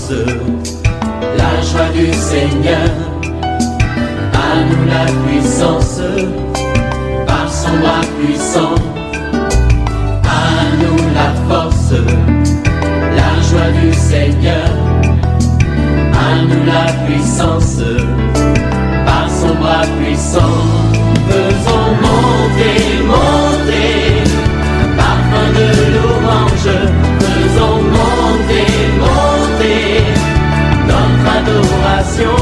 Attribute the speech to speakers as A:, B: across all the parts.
A: force, la joie du Seigneur. À nous la puissance, par son bras puissant. À nous la force, la joie du Seigneur. À nous la puissance, par son bras puissant. Faisons monter, monter, parfum de louange. Faisons monter, monter, notre adoration.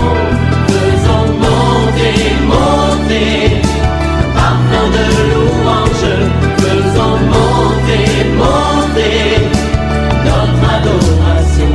A: Faisons monter, monter, parfum de louange. Faisons monter, monter, notre adoration.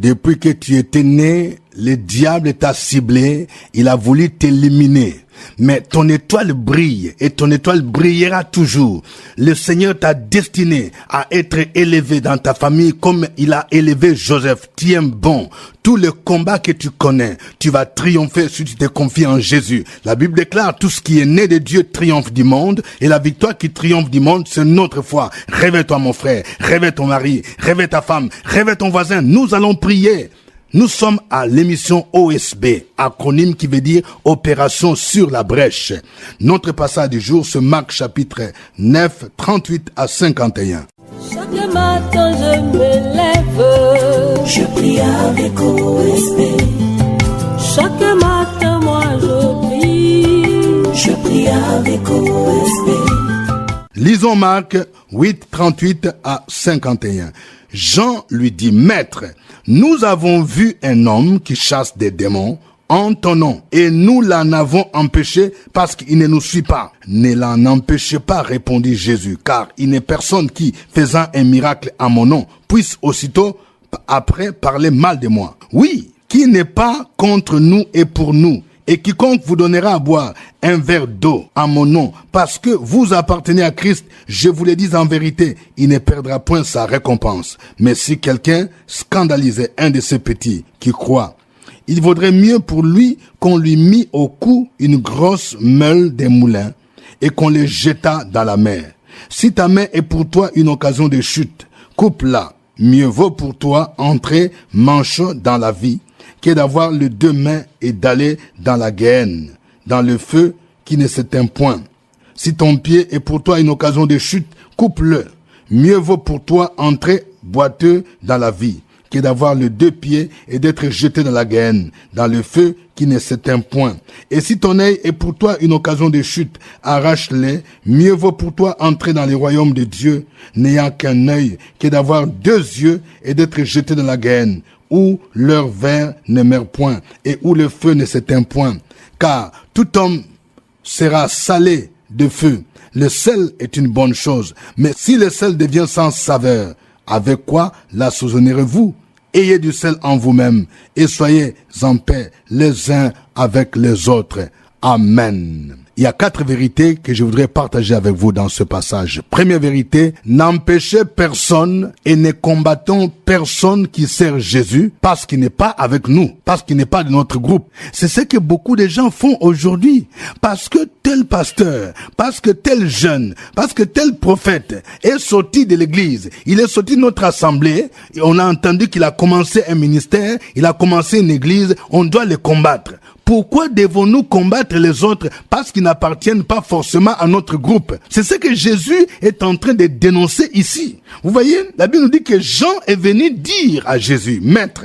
B: Depuis que tu étais né, le diable t'a ciblé, il a voulu t'éliminer. Mais ton étoile brille et ton étoile brillera toujours. Le Seigneur t'a destiné à être élevé dans ta famille comme il a élevé Joseph. Tiens bon, tous les combats que tu connais, tu vas triompher si tu te confies en Jésus. La Bible déclare tout ce qui est né de Dieu triomphe du monde et la victoire qui triomphe du monde, c'est notre foi. Réveille-toi mon frère, réveille ton mari, réveille ta femme, réveille ton voisin. Nous allons prier. Nous sommes à l'émission OSB, acronyme qui veut dire Opération sur la brèche. Notre passage du jour se Marc chapitre 9, 38 à 51.
C: Chaque matin je me lève,
D: je prie avec OSB.
C: Chaque matin moi je prie
D: avec OSB.
B: Lisons Marc 8, 38 à 51. Jean lui dit, Maître, nous avons vu un homme qui chasse des démons en ton nom, et nous l'en avons empêché parce qu'il ne nous suit pas. Ne l'en empêchez pas, répondit Jésus, car il n'est personne qui, faisant un miracle en mon nom, puisse aussitôt après parler mal de moi. Oui, qui n'est pas contre nous et pour nous. Et quiconque vous donnera à boire un verre d'eau en mon nom, parce que vous appartenez à Christ, je vous le dis en vérité, il ne perdra point sa récompense. Mais si quelqu'un scandalisait un de ces petits qui croient, il vaudrait mieux pour lui qu'on lui mît au cou une grosse meule des moulins et qu'on les jetât dans la mer. Si ta main est pour toi une occasion de chute, coupe-la. Mieux vaut pour toi entrer manchot dans la vie que d'avoir les deux mains et d'aller dans la guêne, dans le feu qui ne s'éteint point. Si ton pied est pour toi une occasion de chute, coupe-le. Mieux vaut pour toi entrer boiteux dans la vie que d'avoir les deux pieds et d'être jeté dans la guêne, dans le feu qui ne s'éteint point. Et si ton œil est pour toi une occasion de chute, arrache-les. Mieux vaut pour toi entrer dans le royaume de Dieu, n'ayant qu'un œil, que d'avoir deux yeux et d'être jeté dans la guêne, où leur ver ne meurt point et où le feu ne s'éteint point. Car tout homme sera salé de feu. Le sel est une bonne chose, mais si le sel devient sans saveur, avec quoi l'assaisonnerez-vous? Ayez du sel en vous-même et soyez en paix les uns avec les autres. Amen. Il y a 4 vérités que je voudrais partager avec vous dans ce passage. Première vérité, n'empêchez personne et ne combattons personne qui sert Jésus parce qu'il n'est pas avec nous, parce qu'il n'est pas de notre groupe. C'est ce que beaucoup de gens font aujourd'hui. Parce que tel pasteur, parce que tel jeune, parce que tel prophète est sorti de l'église, il est sorti de notre assemblée, et on a entendu qu'il a commencé un ministère, il a commencé une église, on doit le combattre. Pourquoi devons-nous combattre les autres parce qu'ils n'appartiennent pas forcément à notre groupe? C'est ce que Jésus est en train de dénoncer ici. Vous voyez, la Bible nous dit que Jean est venu dire à Jésus, Maître,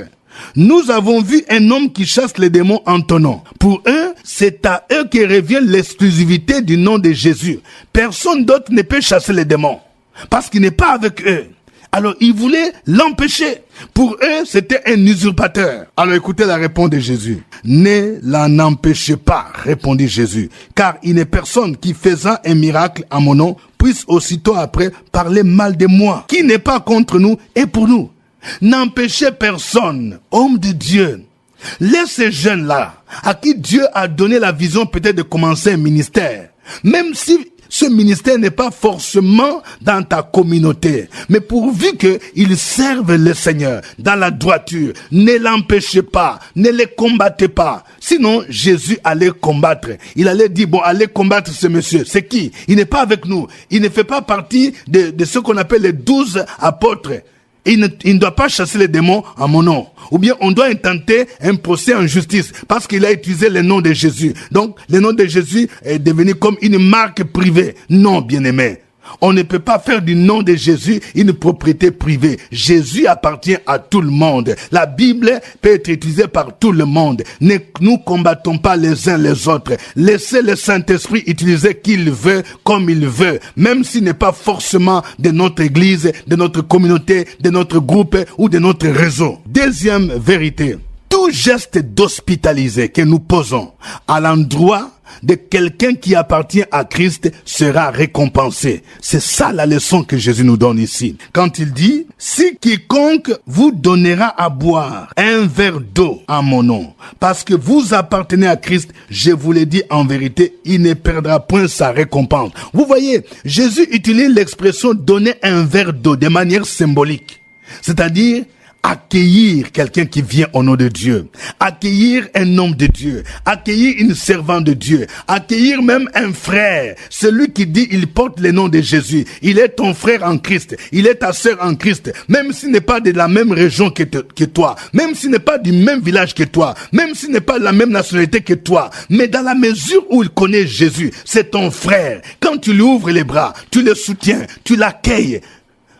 B: nous avons vu un homme qui chasse les démons en ton nom. Pour eux, c'est à eux que revient l'exclusivité du nom de Jésus. Personne d'autre ne peut chasser les démons parce qu'il n'est pas avec eux. Alors, ils voulaient l'empêcher. Pour eux, c'était un usurpateur. Alors, écoutez la réponse de Jésus. Ne l'en empêchez pas, répondit Jésus, car il n'est personne qui, faisant un miracle en mon nom, puisse aussitôt après parler mal de moi. Qui n'est pas contre nous et pour nous. N'empêchez personne, homme de Dieu. Laisse ces jeunes-là, à qui Dieu a donné la vision peut-être de commencer un ministère, même si ce ministère n'est pas forcément dans ta communauté, mais pourvu qu'ils servent le Seigneur dans la droiture, ne l'empêchez pas, ne les combattez pas. Sinon, Jésus allait combattre. Il allait dire, bon, allez combattre ce monsieur. C'est qui? Il n'est pas avec nous. Il ne fait pas partie de ce qu'on appelle les 12 apôtres. il ne doit pas chasser les démons en mon nom. Ou bien on doit intenter un procès en justice parce qu'il a utilisé le nom de Jésus. Donc le nom de Jésus est devenu comme une marque privée. Non, bien-aimé. On ne peut pas faire du nom de Jésus une propriété privée. Jésus appartient à tout le monde. La Bible peut être utilisée par tout le monde. Ne nous combattons pas les uns les autres. Laissez le Saint-Esprit utiliser qui il veut, comme il veut. Même s'il n'est pas forcément de notre église, de notre communauté, de notre groupe ou de notre réseau. Deuxième vérité. Tout geste d'hospitaliser que nous posons à l'endroit de quelqu'un qui appartient à Christ sera récompensé. C'est ça la leçon que Jésus nous donne ici. Quand il dit, si quiconque vous donnera à boire un verre d'eau en mon nom, parce que vous appartenez à Christ, je vous l'ai dit en vérité, il ne perdra point sa récompense. Vous voyez, Jésus utilise l'expression donner un verre d'eau de manière symbolique. C'est-à-dire, accueillir quelqu'un qui vient au nom de Dieu, accueillir un homme de Dieu, accueillir une servante de Dieu, accueillir même un frère, celui qui dit il porte le nom de Jésus, il est ton frère en Christ, il est ta sœur en Christ, même s'il n'est pas de la même région que toi, même s'il n'est pas du même village que toi, même s'il n'est pas de la même nationalité que toi, mais dans la mesure où il connaît Jésus, c'est ton frère. Quand tu lui ouvres les bras, tu le soutiens, tu l'accueilles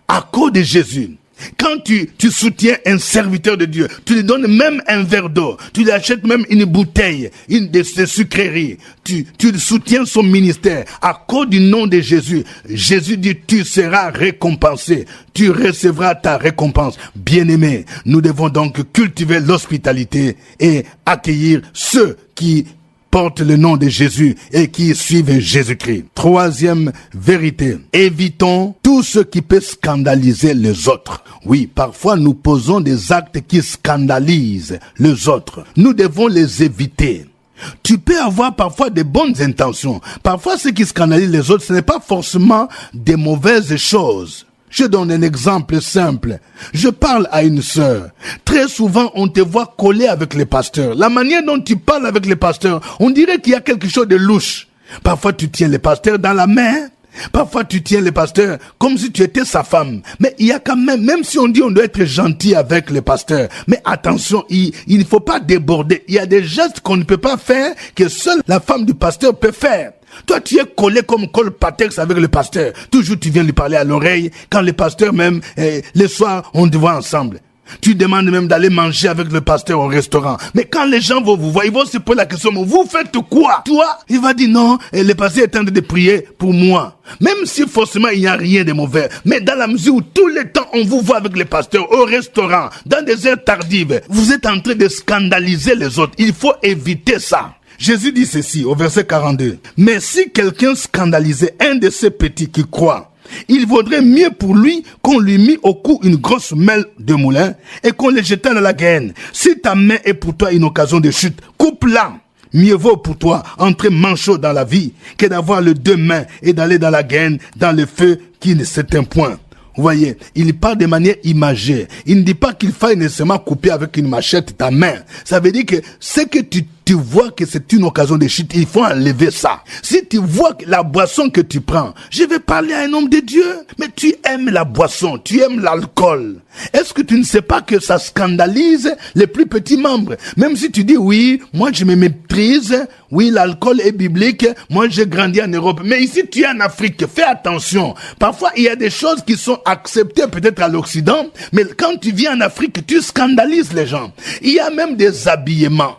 B: à cause de Jésus. Quand tu soutiens un serviteur de Dieu, tu lui donnes même un verre d'eau, tu lui achètes même une bouteille, une de ses sucreries, tu soutiens son ministère à cause du nom de Jésus. Jésus dit, tu seras récompensé, tu recevras ta récompense. Bien-aimé, nous devons donc cultiver l'hospitalité et accueillir ceux qui portent le nom de Jésus et qui suivent Jésus-Christ. Troisième vérité. Évitons tout ce qui peut scandaliser les autres. Oui, parfois nous posons des actes qui scandalisent les autres. Nous devons les éviter. Tu peux avoir parfois de bonnes intentions. Parfois ce qui scandalise les autres, ce n'est pas forcément des mauvaises choses. Je donne un exemple simple. Je parle à une sœur. Très souvent, on te voit coller avec les pasteurs. La manière dont tu parles avec les pasteurs, on dirait qu'il y a quelque chose de louche. Parfois, tu tiens les pasteurs dans la main. Parfois, tu tiens les pasteurs comme si tu étais sa femme. Mais il y a quand même si on dit on doit être gentil avec les pasteurs, mais attention, il ne faut pas déborder. Il y a des gestes qu'on ne peut pas faire que seule la femme du pasteur peut faire. Toi, tu es collé comme colle patex avec le pasteur. Toujours, tu viens lui parler à l'oreille. Quand le pasteur même, le soir, on te voit ensemble. Tu demandes même d'aller manger avec le pasteur au restaurant. Mais quand les gens vont vous voir, ils vont se poser la question, mais vous faites quoi? Toi, il va dire non, le pasteur est en train de prier pour moi. Même si forcément il n'y a rien de mauvais. Mais dans la mesure où tout le temps on vous voit avec le pasteur au restaurant, dans des heures tardives, vous êtes en train de scandaliser les autres. Il faut éviter ça. Jésus dit ceci au verset 42. Mais si quelqu'un scandalisait un de ces petits qui croient, il vaudrait mieux pour lui qu'on lui mit au cou une grosse mêle de moulin et qu'on le jetât dans la guêne. Si ta main est pour toi une occasion de chute, coupe-la. Mieux vaut pour toi entrer manchot dans la vie que d'avoir les deux mains et d'aller dans la guêne, dans le feu qui ne s'éteint point. Vous voyez, il parle de manière imagée. Il ne dit pas qu'il faille nécessairement couper avec une machette ta main. Ça veut dire que ce que tu vois que c'est une occasion de chute, il faut enlever ça. Si tu vois que la boisson que tu prends, je vais parler à un homme de Dieu, mais tu aimes la boisson, tu aimes l'alcool. Est-ce que tu ne sais pas que ça scandalise les plus petits membres? Même si tu dis oui, moi je me maîtrise, oui l'alcool est biblique, moi j'ai grandi en Europe, mais ici tu es en Afrique, fais attention. Parfois il y a des choses qui sont acceptées peut-être à l'Occident, mais quand tu viens en Afrique, tu scandalises les gens. Il y a même des habillements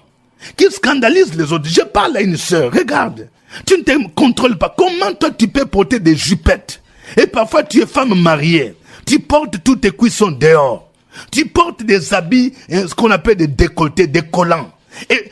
B: qui scandalise les autres. Je parle à une sœur, regarde, tu ne te contrôles pas. Comment toi tu peux porter des jupettes? Et parfois tu es femme mariée, tu portes tous tes cuissons dehors, tu portes des habits, ce qu'on appelle des décolletés, des collants. Et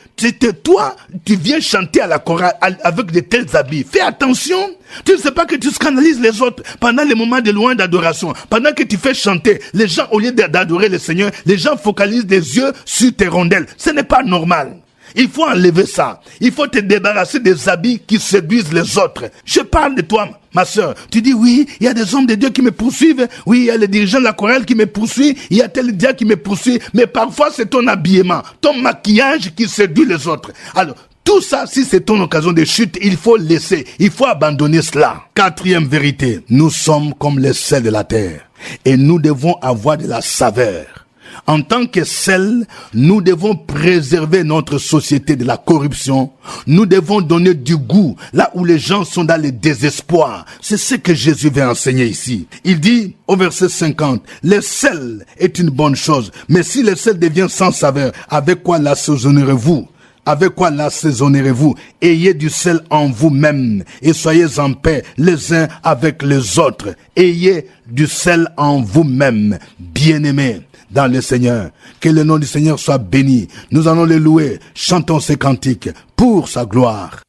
B: toi, tu viens chanter à la chorale avec de tels habits. Fais attention. Tu ne sais pas que tu scandalises les autres pendant les moments de louange d'adoration. Pendant que tu fais chanter, les gens, au lieu d'adorer le Seigneur, les gens focalisent les yeux sur tes rondelles. Ce n'est pas normal. Il faut enlever ça. Il faut te débarrasser des habits qui séduisent les autres. Je parle de toi, ma sœur. Tu dis oui, il y a des hommes de Dieu qui me poursuivent. Oui, il y a les dirigeants de la chorale qui me poursuivent. Il y a tel diable qui me poursuit. Mais parfois, c'est ton habillement, ton maquillage qui séduit les autres. Alors, Tout ça, si c'est ton occasion de chute, il faut laisser, il faut abandonner cela. Quatrième vérité, nous sommes comme les sels de la terre et nous devons avoir de la saveur. En tant que sel, nous devons préserver notre société de la corruption. Nous devons donner du goût là où les gens sont dans le désespoir. C'est ce que Jésus veut enseigner ici. Il dit au verset 50, le sel est une bonne chose, mais si le sel devient sans saveur, avec quoi l'assaisonnerez-vous? Avec quoi l'assaisonnerez-vous? Ayez du sel en vous-même et soyez en paix les uns avec les autres. Ayez du sel en vous-même, bien-aimés dans le Seigneur. Que le nom du Seigneur soit béni. Nous allons le louer. Chantons ces cantiques pour sa gloire.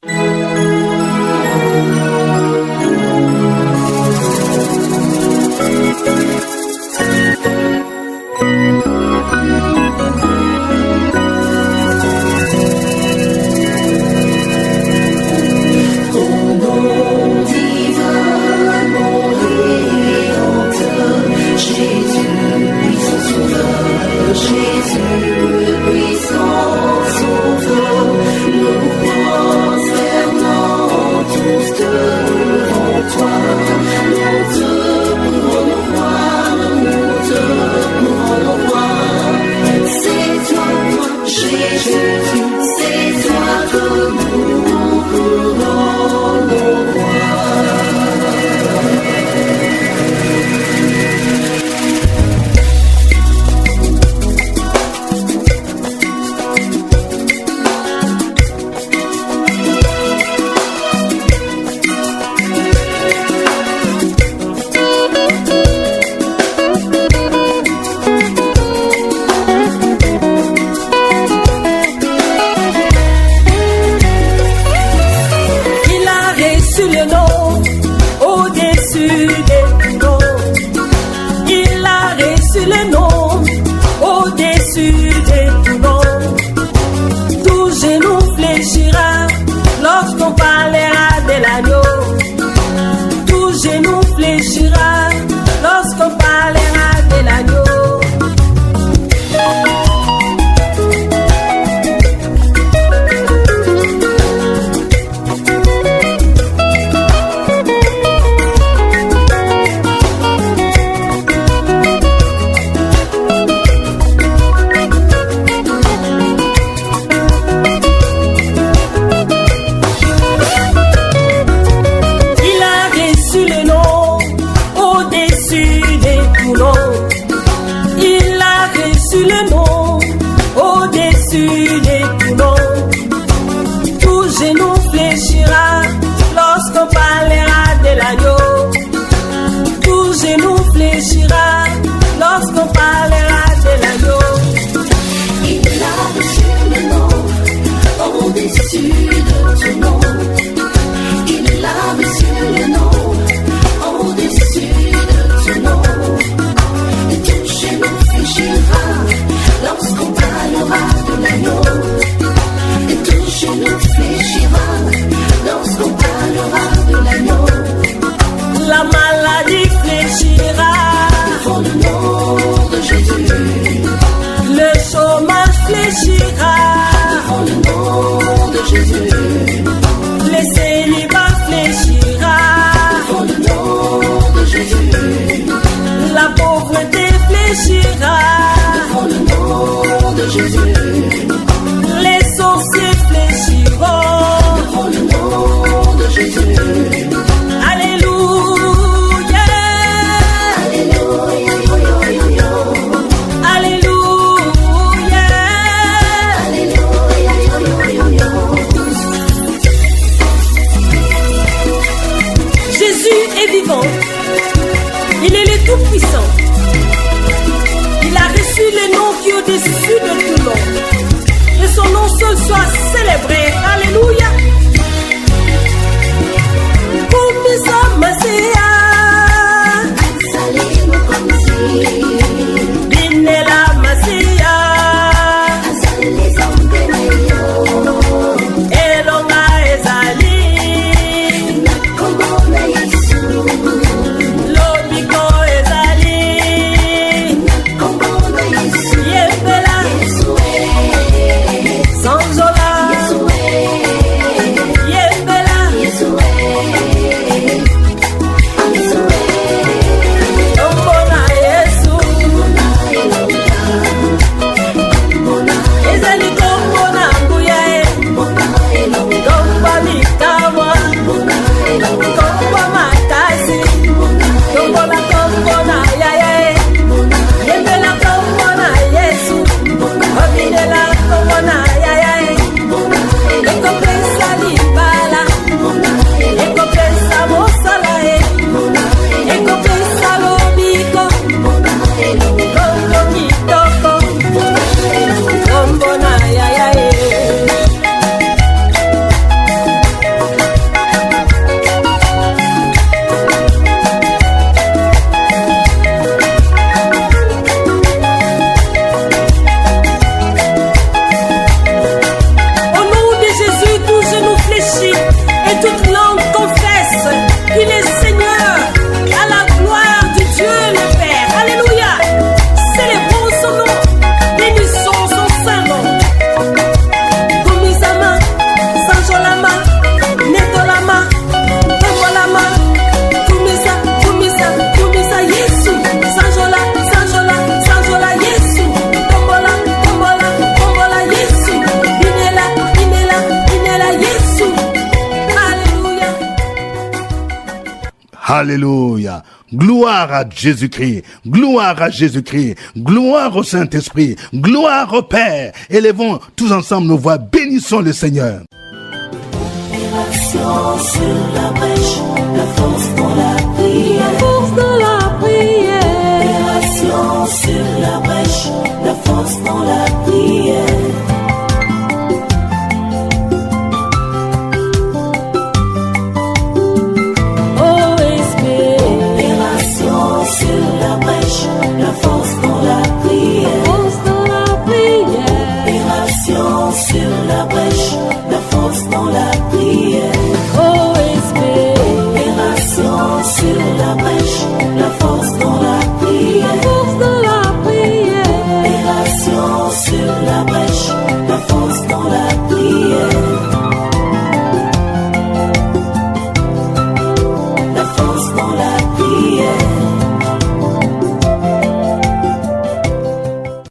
C: Il est le Tout-Puissant. Il a reçu le nom qui est au-dessus de tout nom.
B: Alléluia. Gloire à Jésus-Christ. Gloire à Jésus-Christ. Gloire au Saint-Esprit. Gloire au Père. Élevons tous ensemble nos voix. Bénissons le Seigneur.
D: Opération sur la brèche, la force dans la prière.
C: Force dans la prière.
D: Opération sur la brèche, la force dans la prière. Opération sur la brèche, la force dans la prière.
C: Force dans la prière.
D: Opération sur la brèche, la force dans la prière. Opération sur la brèche, la force dans la prière.
C: Force dans la prière.
D: Opération sur la brèche, la force dans la prière. La force dans la prière.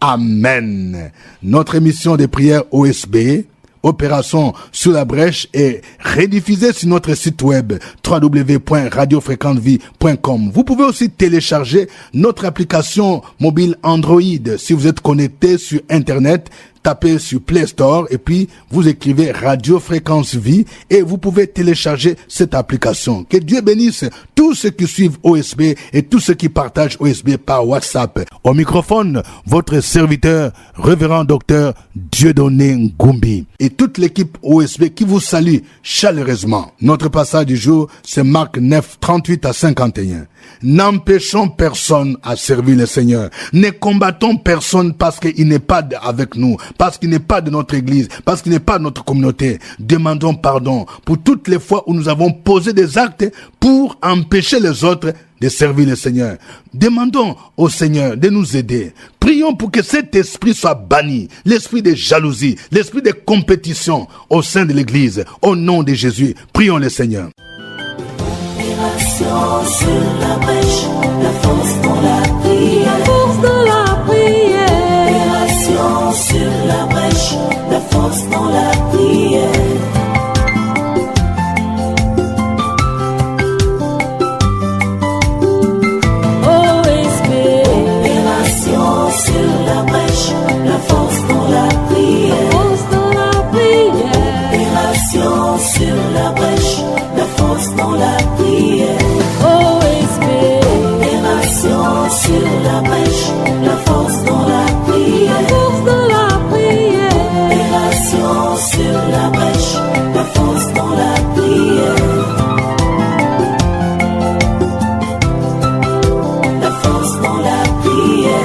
B: Amen. Notre émission de prière OSB, Opération sur la brèche, est rediffusée sur notre site web www.radiofréquentevie.com. Vous pouvez aussi télécharger notre application mobile Android. Si vous êtes connecté sur Internet, tapez sur Play Store et puis vous écrivez Radio Fréquence Vie et vous pouvez télécharger cette application. Que Dieu bénisse tous ceux qui suivent OSB et tous ceux qui partagent OSB par WhatsApp. Au microphone, votre serviteur, révérend docteur Dieudonné Ngumbi et toute l'équipe OSB qui vous salue chaleureusement. Notre passage du jour, c'est Marc 9, 38 à 51. N'empêchons personne à servir le Seigneur. Ne combattons personne parce qu'il n'est pas avec nous, parce qu'il n'est pas de notre église, parce qu'il n'est pas de notre communauté. Demandons pardon pour toutes les fois où nous avons posé des actes pour empêcher les autres de servir le Seigneur. Demandons au Seigneur de nous aider. Prions pour que cet esprit soit banni, l'esprit de jalousie, l'esprit de compétition au sein de l'église. Au nom de Jésus, prions le Seigneur.
D: Opération sur la brèche, la force dans la prière.
C: Force dans la prière.
D: Opération sur la brèche, la force dans la prière. Opération sur la brèche, la force dans la prière.
C: Force dans la prière.
D: Opération sur la brèche, la force dans la prière. Opération sur la brèche, la force dans la prière.
C: Force dans la prière.
D: Opération sur la brèche, la force dans la prière. La force dans la prière.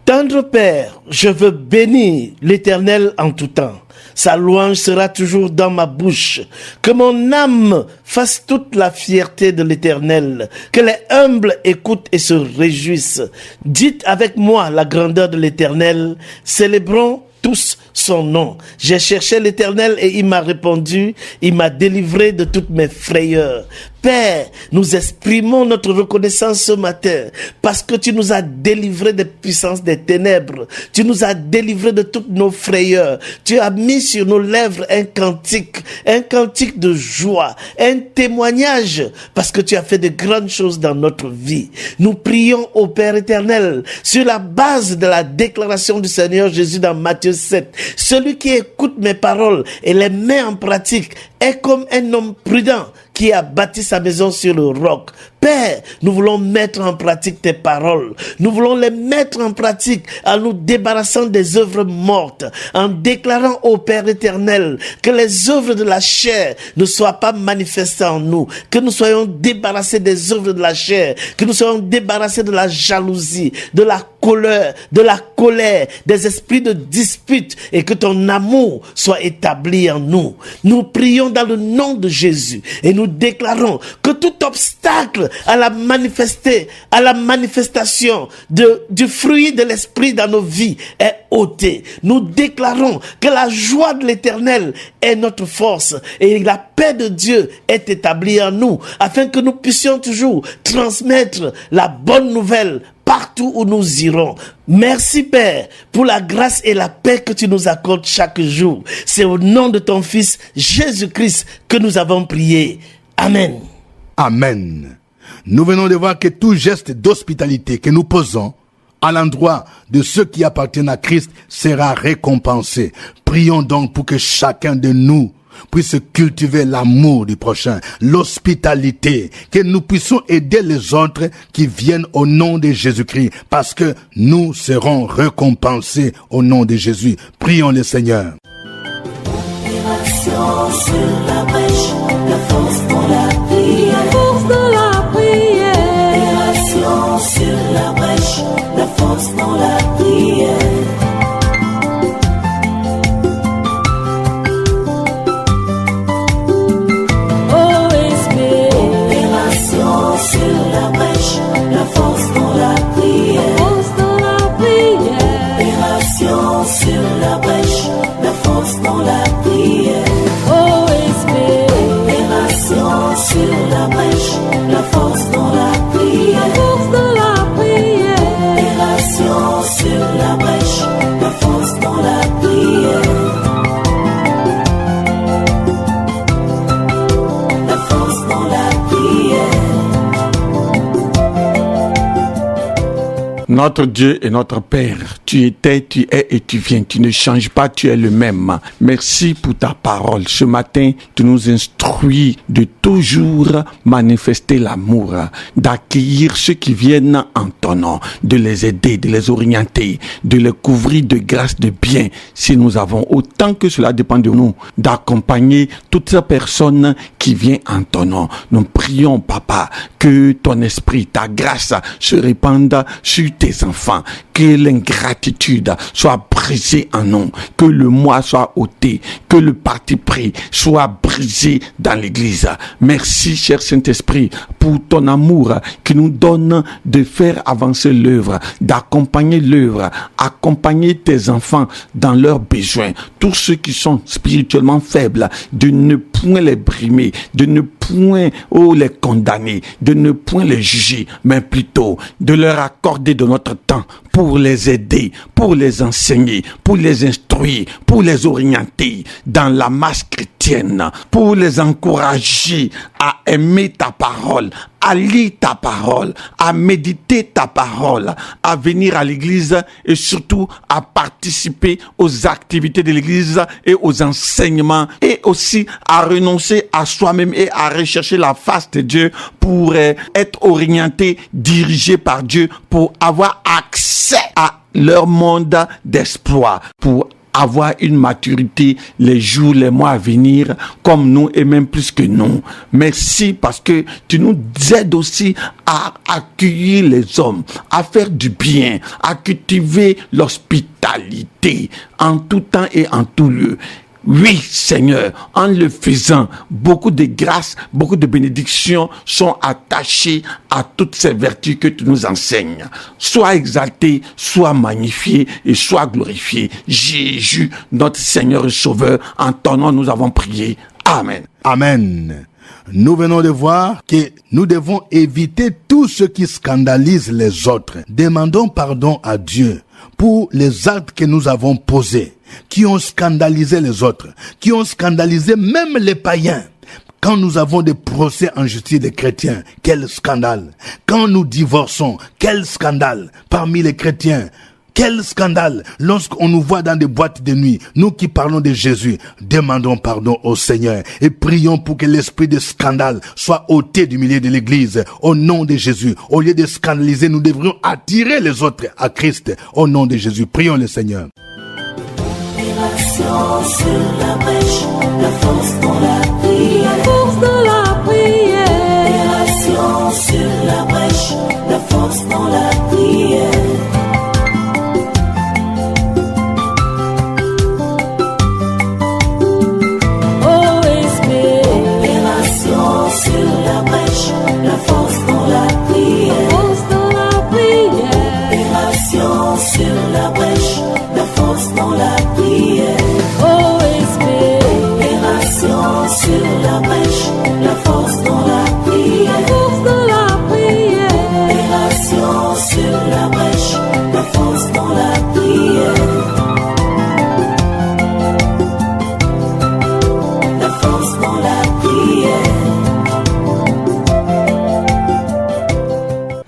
E: Tendre Père, je veux bénir l'Éternel en tout temps. Sa louange sera toujours dans ma bouche. Que mon âme fasse toute la fierté de l'Éternel. Que les humbles écoutent et se réjouissent. Dites avec moi la grandeur de l'Éternel. Célébrons tous son nom. J'ai cherché l'Éternel et il m'a répondu. Il m'a délivré de toutes mes frayeurs. Père, nous exprimons notre reconnaissance ce matin parce que tu nous as délivrés des puissances des ténèbres. Tu nous as délivrés de toutes nos frayeurs. Tu as mis sur nos lèvres un cantique de joie, un témoignage parce que tu as fait de grandes choses dans notre vie. Nous prions au Père éternel sur la base de la déclaration du Seigneur Jésus dans Matthieu 7. Celui qui écoute mes paroles et les met en pratique est comme un homme prudent qui a bâti sa maison sur le roc. Père, nous voulons mettre en pratique tes paroles. Nous voulons les mettre en pratique en nous débarrassant des œuvres mortes, en déclarant au Père éternel que les œuvres de la chair ne soient pas manifestées en nous, que nous soyons débarrassés des œuvres de la chair, que nous soyons débarrassés de la jalousie, de la colère, des esprits de dispute et que ton amour soit établi en nous. Nous prions dans le nom de Jésus et nous déclarons que tout obstacle à la manifestation du fruit de l'esprit dans nos vies est ôté. Nous déclarons que la joie de l'Éternel est notre force et la paix de Dieu est établie en nous afin que nous puissions toujours transmettre la bonne nouvelle partout où nous irons. Merci Père pour la grâce et la paix que tu nous accordes chaque jour. C'est au nom de ton Fils Jésus-Christ que nous avons prié. Amen.
B: Amen. Nous venons de voir que tout geste d'hospitalité que nous posons à l'endroit de ceux qui appartiennent à Christ sera récompensé. Prions donc pour que chacun de nous puisse cultiver l'amour du prochain, l'hospitalité, que nous puissions aider les autres qui viennent au nom de Jésus-Christ, parce que nous serons récompensés au nom de Jésus. Prions le Seigneur.
D: Opération sur la brèche, la force dans la prière.
C: Force de la prière.
D: Opération sur la brèche, la force dans la prière. Sur la brèche, la force dans la prière.
C: Force de la prière.
D: Opération sur la brèche, la force dans la prière.
C: OSP.
D: Opération sur la brèche, la force dans la prière.
C: Force de la prière.
D: Opération sur la brèche, la force dans la prière. La force dans la prière.
F: Notre Dieu et notre Père, tu étais, tu es et tu viens. Tu ne changes pas, tu es le même. Merci pour ta parole. Ce matin, tu nous instruis de toujours manifester l'amour, d'accueillir ceux qui viennent en ton nom, de les aider, de les orienter, de les couvrir de grâce, de bien. Si nous avons, autant que cela dépend de nous, d'accompagner toutes ces personnes qui viennent en ton nom. Nous prions, Papa, que ton esprit, ta grâce se répande sur tes enfants, que l'ingratitude soit brisée en nous, que le moi soit ôté, que le parti pris soit brisé dans l'église. Merci, cher Saint-Esprit, pour ton amour qui nous donne de faire avancer l'œuvre, d'accompagner l'œuvre, accompagner tes enfants dans leurs besoins. Tous ceux qui sont spirituellement faibles, de ne point les brimer, de ne point les condamner, de ne point les juger, mais plutôt de leur accorder de notre temps pour les aider, pour les enseigner, pour les instruire, pour les orienter dans la marche chrétienne, pour les encourager à aimer ta parole, à lire ta parole, à méditer ta parole, à venir à l'église et surtout à participer aux activités de l'église et aux enseignements, et aussi à renoncer à soi-même et à rechercher la face de Dieu pour être orienté, dirigé par Dieu, pour avoir accès à leur monde d'espoir, pour avoir une maturité les jours, les mois à venir, comme nous et même plus que nous. Merci parce que tu nous aides aussi à accueillir les hommes, à faire du bien, à cultiver l'hospitalité en tout temps et en tout lieu. Oui, Seigneur, en le faisant, beaucoup de grâces, beaucoup de bénédictions sont attachées à toutes ces vertus que tu nous enseignes. Sois exalté, sois magnifié et sois glorifié. Jésus, notre Seigneur et Sauveur, en ton nom nous avons prié. Amen.
B: Amen. Nous venons de voir que nous devons éviter tout ce qui scandalise les autres. Demandons pardon à Dieu pour les actes que nous avons posés, qui ont scandalisé les autres, qui ont scandalisé même les païens. Quand nous avons des procès en justice des chrétiens, quel scandale. Quand nous divorçons, quel scandale parmi les chrétiens. Quel scandale lorsqu'on nous voit dans des boîtes de nuit, nous qui parlons de Jésus. Demandons pardon au Seigneur et prions pour que l'esprit de scandale soit ôté du milieu de l'église au nom de Jésus. Au lieu de scandaliser, nous devrions attirer les autres à Christ au nom de Jésus. Prions le Seigneur.
D: Opération sur la brèche, la force dans la prière.
C: Force de la prière.
D: Opération sur la brèche, la force dans la prière. Sur la brèche, la force dans la prière.
C: Force de la prière.
D: Opération sur la brèche, la force dans la prière.
C: OSP.
D: Opération sur la brèche, la force dans la prière.
C: Force de la prière.
D: Opération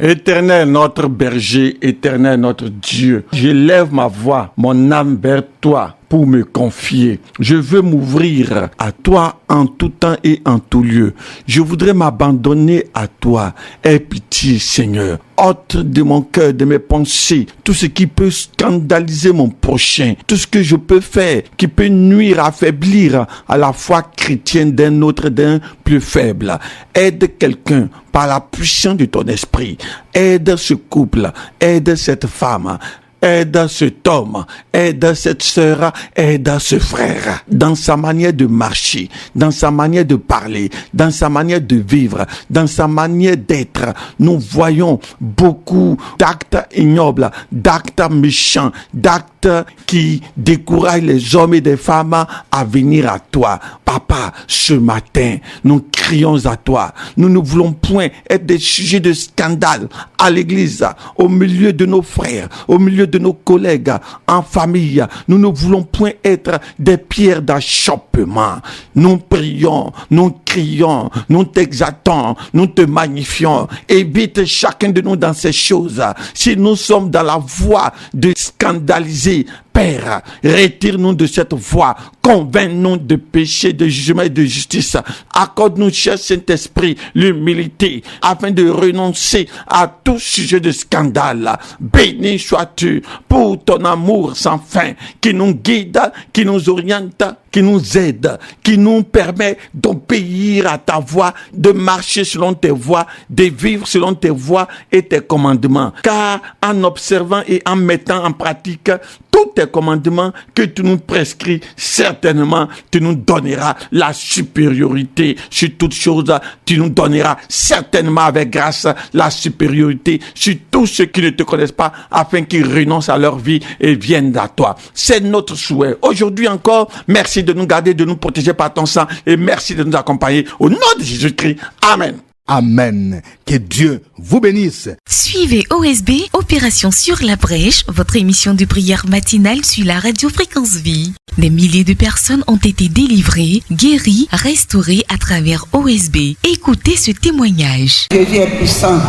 F: Éternel notre berger, éternel notre Dieu, j'élève ma voix, mon âme vers toi pour me confier. Je veux m'ouvrir à toi en tout temps et en tout lieu. Je voudrais m'abandonner à toi. Aie pitié, Seigneur. Ôte de mon cœur, de mes pensées, tout ce qui peut scandaliser mon prochain, tout ce que je peux faire qui peut nuire, affaiblir à la foi chrétienne d'un autre, d'un plus faible. Aide quelqu'un par la puissance de ton esprit. Aide ce couple, aide cette femme. Aide cet homme, aide cette sœur, aide ce frère dans sa manière de marcher, dans sa manière de parler, dans sa manière de vivre, dans sa manière d'être. Nous voyons beaucoup d'actes ignobles, d'actes méchants, d'actes qui découragent les hommes et les femmes à venir à toi. Papa, ce matin, nous crions à toi. Nous ne voulons point être des sujets de scandale à l'église, au milieu de nos frères, au milieu de nos collègues, en famille. Nous ne voulons point être des pierres d'achoppement. Nous prions, nous crions, nous t'exaltons, nous te magnifions. Évite chacun de nous dans ces choses. Si nous sommes dans la voie de scandaliser, Père, retire-nous de cette voie, convainc-nous de péché, de jugement et de justice. Accorde-nous, cher Saint-Esprit, l'humilité, afin de renoncer à tout sujet de scandale. Béni sois-tu pour ton amour sans fin, qui nous guide, qui nous oriente, qui nous aide, qui nous permet d'obéir à ta voix, de marcher selon tes voies, de vivre selon tes voies et tes commandements. Car en observant et en mettant en pratique tous tes commandements que tu nous prescris, certainement tu nous donneras la supériorité sur toutes choses. Tu nous donneras certainement avec grâce la supériorité sur tous ceux qui ne te connaissent pas, afin qu'ils renoncent à leur vie et viennent à toi. C'est notre souhait. Aujourd'hui encore, merci de nous garder, de nous protéger par ton sang, et merci de nous accompagner. Au nom de Jésus-Christ. Amen.
B: Amen. Que Dieu vous bénisse.
G: Suivez OSB, Opération sur la brèche, votre émission de prière matinale sur la radio Fréquence Vie. Des milliers de personnes ont été délivrées, guéries, restaurées à travers OSB. Écoutez ce témoignage.
H: Jésus est puissant.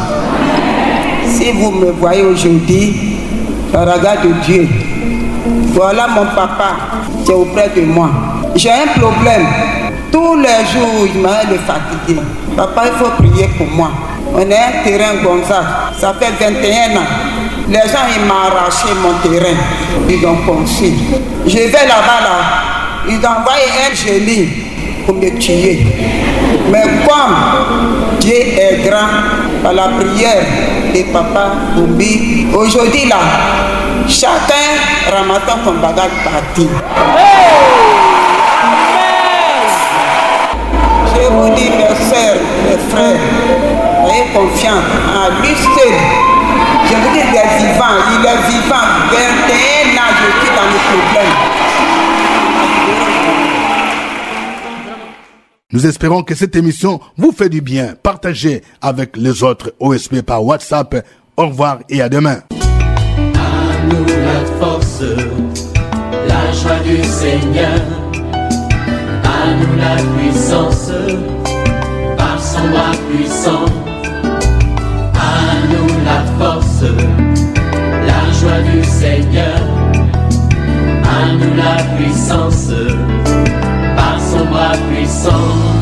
H: Si vous me voyez aujourd'hui, par la grâce de Dieu, voilà mon papa qui est auprès de moi. J'ai un problème. Tous les jours, il m'a le fatigué. Papa, il faut prier pour moi. On est un terrain Gonzague. Ça fait 21 ans. Les gens, ils m'ont arraché mon terrain. Ils ont conçu. Je vais là-bas, ils ont envoyé un génie pour me tuer. Mais comme Dieu est grand, par la prière de papa Boubi, aujourd'hui là, chacun ramassant son bagage parti. Je vous dis, mes soeurs, mes frères, ayez confiance en lui seul. Je vous dis, il est vivant, 21 ans, je suis dans le problème.
B: Nous espérons que cette émission vous fait du bien. Partagez avec les autres OSB par WhatsApp. Au revoir et à demain.
A: À nous la force, la joie du Seigneur. À nous la puissance, par son bras puissant. À nous la force, la joie du Seigneur. À nous la puissance, par son bras puissant.